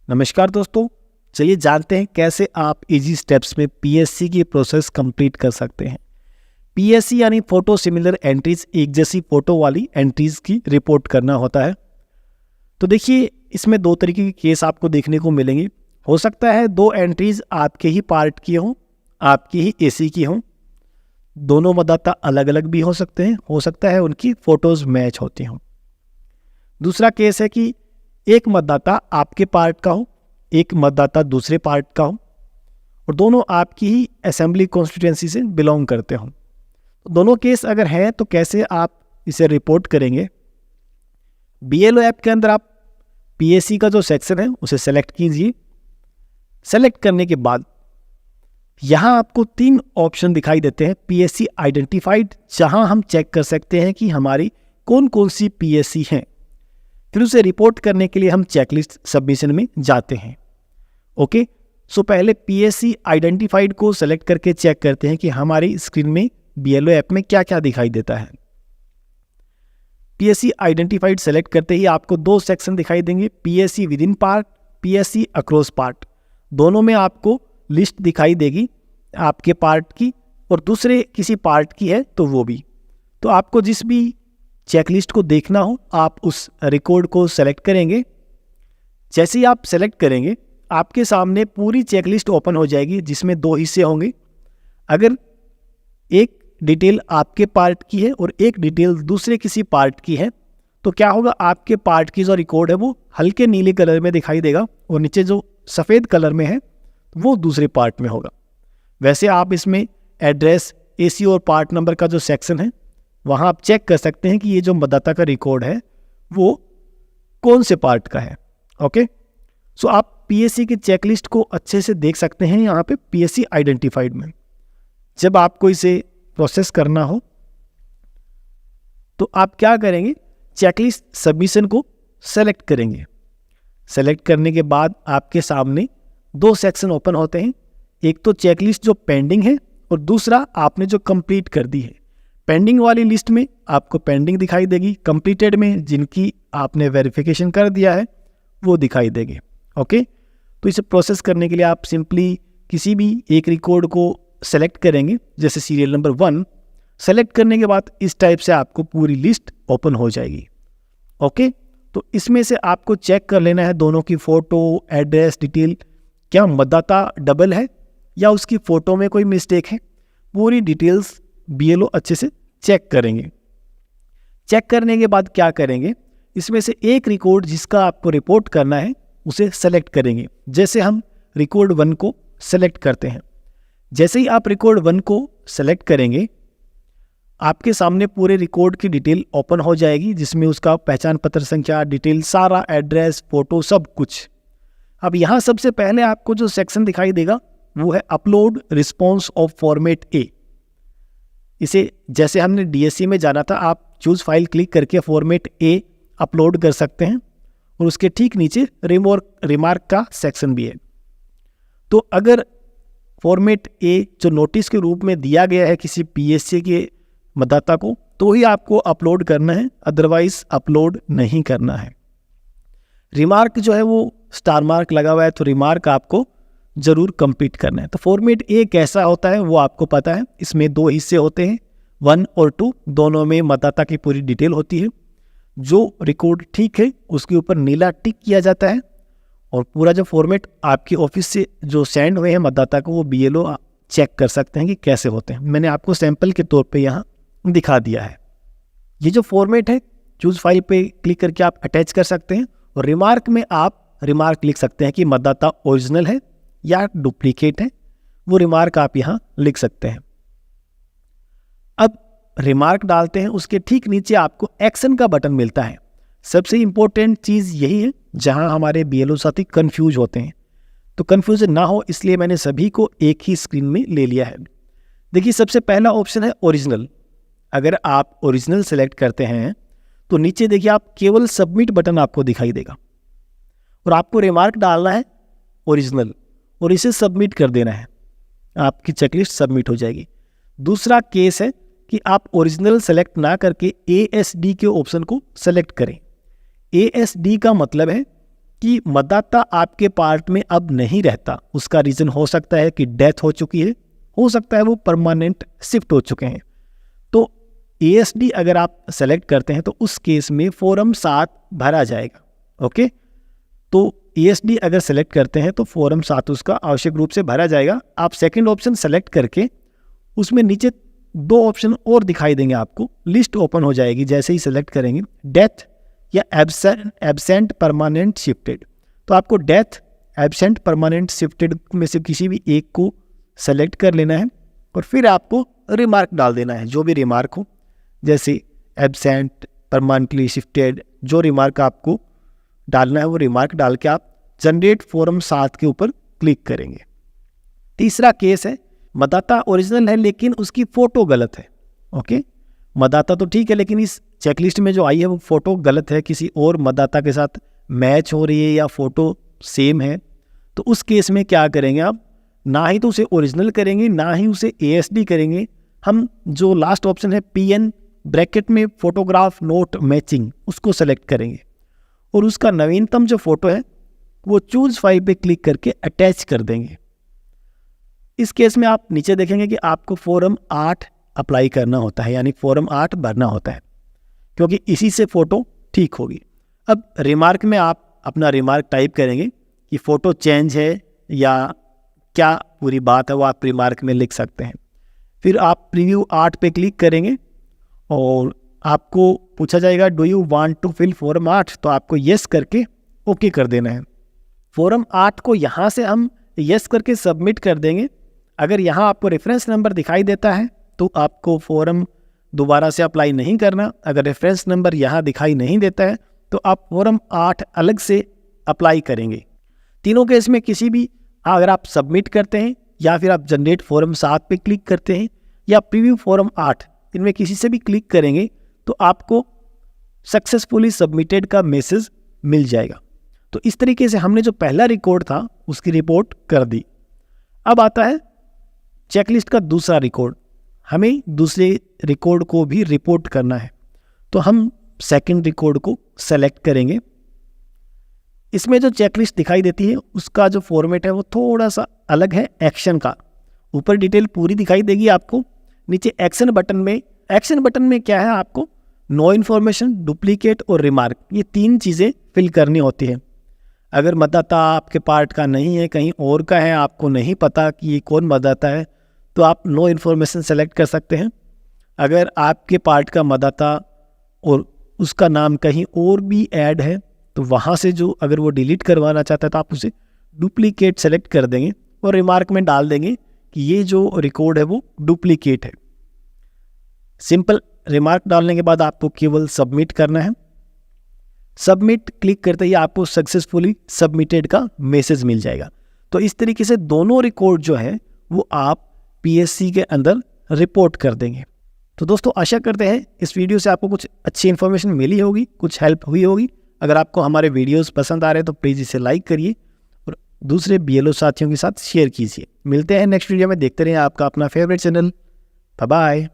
नमस्कार दोस्तों, चलिए जानते हैं कैसे आप इजी स्टेप्स में पीएससी की प्रोसेस कंप्लीट कर सकते हैं। पीएससी यानी फोटो सिमिलर एंट्रीज, एक जैसी फोटो वाली एंट्रीज की रिपोर्ट करना होता है। तो देखिए, इसमें दो तरीके के केस आपको देखने को मिलेंगे। हो सकता है दो एंट्रीज आपके ही पार्ट की हों, आपकी ही एसी की हों। दोनों मतदाता अलग अलग भी हो सकते हैं, हो सकता है उनकी फोटोज मैच होती हों। दूसरा केस है कि एक मतदाता आपके पार्ट का हो, एक मतदाता दूसरे पार्ट का हो और दोनों आपकी ही असेंबली कॉन्स्टिट्यूएंसी से बिलोंग करते हों। तो दोनों केस अगर हैं तो कैसे आप इसे रिपोर्ट करेंगे? बीएलओ ऐप के अंदर आप पीएससी का जो सेक्शन है उसे सेलेक्ट कीजिए। सेलेक्ट करने के बाद यहाँ आपको 3 ऑप्शन दिखाई देते हैं पीएससी आइडेंटिफाइड, जहाँ हम चेक कर सकते हैं कि हमारी कौन कौन सी पीएससी हैं। फिर उसे रिपोर्ट करने के लिए हम चेकलिस्ट सबमिशन में जाते हैं। ओके, सो पहले पीएससी आइडेंटिफाइड को सेलेक्ट करके चेक करते हैं कि हमारी स्क्रीन में बीएलओ ऐप में क्या क्या दिखाई देता है। पीएससी आइडेंटिफाइड सेलेक्ट करते ही आपको 2 सेक्शन दिखाई देंगे, PSC with in part, PSC across part. दोनों में आपको लिस्ट दिखाई देगी आपके पार्ट की, और दूसरे किसी पार्ट की है तो वो भी। तो आपको जिस भी चेकलिस्ट को देखना हो आप उस रिकॉर्ड को सेलेक्ट करेंगे। जैसे ही आप सेलेक्ट करेंगे आपके सामने पूरी चेकलिस्ट ओपन हो जाएगी, जिसमें 2 हिस्से होंगे। अगर एक डिटेल आपके पार्ट की है और एक डिटेल दूसरे किसी पार्ट की है तो क्या होगा, आपके पार्ट की जो रिकॉर्ड है वो हल्के नीले कलर में दिखाई देगा और नीचे जो सफ़ेद कलर में है वो दूसरे पार्ट में होगा। वैसे आप इसमें एड्रेस, एसी और पार्ट नंबर का जो सेक्शन है वहाँ आप चेक कर सकते हैं कि ये जो मतदाता का रिकॉर्ड है वो कौन से पार्ट का है। ओके, सो आप पीएससी की चेकलिस्ट को अच्छे से देख सकते हैं यहाँ पे पीएससी आइडेंटिफाइड में। जब आपको इसे प्रोसेस करना हो तो आप क्या करेंगे, चेकलिस्ट सबमिशन को सेलेक्ट करेंगे। सेलेक्ट करने के बाद आपके सामने 2 सेक्शन ओपन होते हैं, एक तो चेकलिस्ट जो पेंडिंग है और दूसरा आपने जो कंप्लीट कर दी है। पेंडिंग वाली लिस्ट में आपको पेंडिंग दिखाई देगी, कंप्लीटेड में जिनकी आपने वेरिफिकेशन कर दिया है वो दिखाई देंगे। ओके, तो इसे प्रोसेस करने के लिए आप सिंपली किसी भी एक रिकॉर्ड को सेलेक्ट करेंगे, जैसे सीरियल नंबर 1। सेलेक्ट करने के बाद इस टाइप से आपको पूरी लिस्ट ओपन हो जाएगी। ओके, तो इसमें से आपको चेक कर लेना है दोनों की फ़ोटो, एड्रेस, डिटेल, क्या मतदाता डबल है या उसकी फ़ोटो में कोई मिस्टेक है। पूरी डिटेल्स बीएलओ अच्छे से चेक करेंगे। चेक करने के बाद क्या करेंगे, इसमें से एक रिकॉर्ड जिसका आपको रिपोर्ट करना है उसे सेलेक्ट करेंगे। जैसे हम रिकॉर्ड 1 को सेलेक्ट करते हैं, जैसे ही आप रिकॉर्ड 1 को सेलेक्ट करेंगे आपके सामने पूरे रिकॉर्ड की डिटेल ओपन हो जाएगी, जिसमें उसका पहचान पत्र संख्या, डिटेल, सारा एड्रेस, फोटो, सब कुछ। अब यहाँ सबसे पहले आपको जो सेक्शन दिखाई देगा वो है अपलोड रिस्पॉन्स ऑफ फॉर्मेट ए। इसे जैसे हमने डीएससी में जाना था, आप चूज फाइल क्लिक करके फॉर्मेट ए अपलोड कर सकते हैं और उसके ठीक नीचे रिमार्क का सेक्शन भी है। तो अगर फॉर्मेट ए जो नोटिस के रूप में दिया गया है किसी पीएससी के मतदाता को तो ही आपको अपलोड करना है, अदरवाइज अपलोड नहीं करना है। रिमार्क जो है वो स्टार मार्क लगा हुआ है तो रिमार्क आपको जरूर कंप्लीट करना है। तो फॉर्मेट ए कैसा होता है वो आपको पता है, इसमें 2 हिस्से होते हैं, 1 और 2। दोनों में मतदाता की पूरी डिटेल होती है। जो रिकॉर्ड ठीक है उसके ऊपर नीला टिक किया जाता है और पूरा जो फॉर्मेट आपके ऑफिस से जो सेंड हुए हैं मतदाता को वो बीएलओ चेक कर सकते हैं कि कैसे होते हैं। मैंने आपको सैंपल के तौर पे यहाँ दिखा दिया है। ये जो फॉर्मेट है चूज फाइल पे क्लिक करके आप अटैच कर सकते हैं और रिमार्क में आप रिमार्क लिख सकते हैं कि मतदाता ओरिजिनल है या डुप्लीकेट है। वो रिमार्क आप यहाँ लिख सकते हैं। अब रिमार्क डालते हैं, उसके ठीक नीचे आपको एक्शन का बटन मिलता है। सबसे इंपॉर्टेंट चीज़ यही है जहां हमारे बीएलओ साथी कंफ्यूज होते हैं। तो कंफ्यूजन ना हो इसलिए मैंने सभी को एक ही स्क्रीन में ले लिया है। देखिए, सबसे पहला ऑप्शन है ओरिजिनल। अगर आप ओरिजिनल सेलेक्ट करते हैं तो नीचे देखिए आप केवल सबमिट बटन आपको दिखाई देगा और आपको रिमार्क डालना है ओरिजिनल और इसे सबमिट कर देना है, आपकी चेकलिस्ट सबमिट हो जाएगी। दूसरा केस है कि आप ओरिजिनल सेलेक्ट ना करके ASD के ऑप्शन को सेलेक्ट करें। ASD का मतलब है कि मतदाता आपके पार्ट में अब नहीं रहता। उसका रीज़न हो सकता है कि डेथ हो चुकी है, हो सकता है वो परमानेंट शिफ्ट हो चुके हैं। तो ASD अगर आप सेलेक्ट करते हैं तो उस केस में फॉर्म 7 भरा जाएगा। ओके, तो ASD अगर सेलेक्ट करते हैं तो फॉर्म 7 उसका आवश्यक रूप से भरा जाएगा। आप सेकंड ऑप्शन सेलेक्ट करके उसमें नीचे 2 ऑप्शन और दिखाई देंगे, आपको लिस्ट ओपन हो जाएगी जैसे ही सेलेक्ट करेंगे, डेथ या एब्सेंट परमानेंट शिफ्टेड। तो आपको डेथ, एब्सेंट परमानेंट शिफ्टेड में से किसी भी एक को सेलेक्ट कर लेना है और फिर आपको रिमार्क डाल देना है, जो भी रिमार्क हो, जैसे एब्सेंट, परमानेंटली शिफ्टेड, जो रिमार्क आपको डालना है वो रिमार्क डाल के आप जनरेट फॉर्म 7 के ऊपर क्लिक करेंगे। तीसरा केस है मतदाता ओरिजिनल है लेकिन उसकी फ़ोटो गलत है। ओके, मतदाता तो ठीक है लेकिन इस चेकलिस्ट में जो आई है वो फ़ोटो गलत है, किसी और मतदाता के साथ मैच हो रही है या फ़ोटो सेम है। तो उस केस में क्या करेंगे आप, ना ही तो उसे ओरिजिनल करेंगे ना ही उसे ASD करेंगे। हम जो लास्ट ऑप्शन है PN ब्रैकेट में फोटोग्राफ नोट मैचिंग, उसको सेलेक्ट करेंगे और उसका नवीनतम जो फ़ोटो है वो चूज़ फाइल पे क्लिक करके अटैच कर देंगे। इस केस में आप नीचे देखेंगे कि आपको फॉर्म 8 अप्लाई करना होता है, यानी फॉर्म 8 भरना होता है, क्योंकि इसी से फ़ोटो ठीक होगी। अब रिमार्क में आप अपना रिमार्क टाइप करेंगे कि फ़ोटो चेंज है या क्या पूरी बात है, वो आप रिमार्क में लिख सकते हैं। फिर आप प्रीव्यू 8 पे क्लिक करेंगे और आपको पूछा जाएगा do you want to fill form 8, तो आपको येस करके ओके कर देना है। फॉर्म 8 को यहाँ से हम येस करके सबमिट कर देंगे। अगर यहाँ आपको रेफरेंस नंबर दिखाई देता है तो आपको फॉर्म दोबारा से अप्लाई नहीं करना। अगर रेफरेंस नंबर यहाँ दिखाई नहीं देता है तो आप फॉर्म 8 अलग से अप्लाई करेंगे। तीनों केस में किसी भी, अगर आप सबमिट करते हैं या फिर आप जनरेट फॉर्म 7 पे क्लिक करते हैं या प्रीव्यू फॉर्म 8, इनमें किसी से भी क्लिक करेंगे तो आपको सक्सेसफुली सबमिटेड का मैसेज मिल जाएगा। तो इस तरीके से हमने जो पहला रिकॉर्ड था उसकी रिपोर्ट कर दी। अब आता है चेकलिस्ट का दूसरा रिकॉर्ड, हमें दूसरे रिकॉर्ड को भी रिपोर्ट करना है। तो हम सेकंड रिकॉर्ड को सेलेक्ट करेंगे। इसमें जो चेकलिस्ट दिखाई देती है उसका जो फॉर्मेट है वो थोड़ा सा अलग है एक्शन का। ऊपर डिटेल पूरी दिखाई देगी आपको, नीचे एक्शन बटन में क्या है, आपको नो इन्फॉर्मेशन, डुप्लीकेट और रिमार्क, ये 3 चीज़ें फिल करनी होती है। अगर मतदाता आपके पार्ट का नहीं है, कहीं और का है, आपको नहीं पता कि ये कौन मतदाता है, तो आप नो इन्फॉर्मेशन सेलेक्ट कर सकते हैं। अगर आपके पार्ट का मतदाता और उसका नाम कहीं और भी ऐड है तो वहाँ से जो अगर वो डिलीट करवाना चाहता है तो आप उसे डुप्लीकेट सेलेक्ट कर देंगे और रिमार्क में डाल देंगे कि ये जो रिकॉर्ड है वो डुप्लीकेट है। सिंपल रिमार्क डालने के बाद आपको केवल सबमिट करना है। सबमिट क्लिक करते ही आपको सक्सेसफुली सबमिटेड का मैसेज मिल जाएगा। तो इस तरीके से दोनों रिकॉर्ड जो है वो आप PSC के अंदर रिपोर्ट कर देंगे। तो दोस्तों आशा करते हैं इस वीडियो से आपको कुछ अच्छी इन्फॉर्मेशन मिली होगी, कुछ हेल्प हुई होगी। अगर आपको हमारे वीडियोस पसंद आ रहे हैं तो प्लीज़ इसे लाइक करिए और दूसरे BLO साथियों के साथ शेयर कीजिए। मिलते हैं नेक्स्ट वीडियो में, देखते रहें आपका अपना फेवरेट चैनल। Bye bye.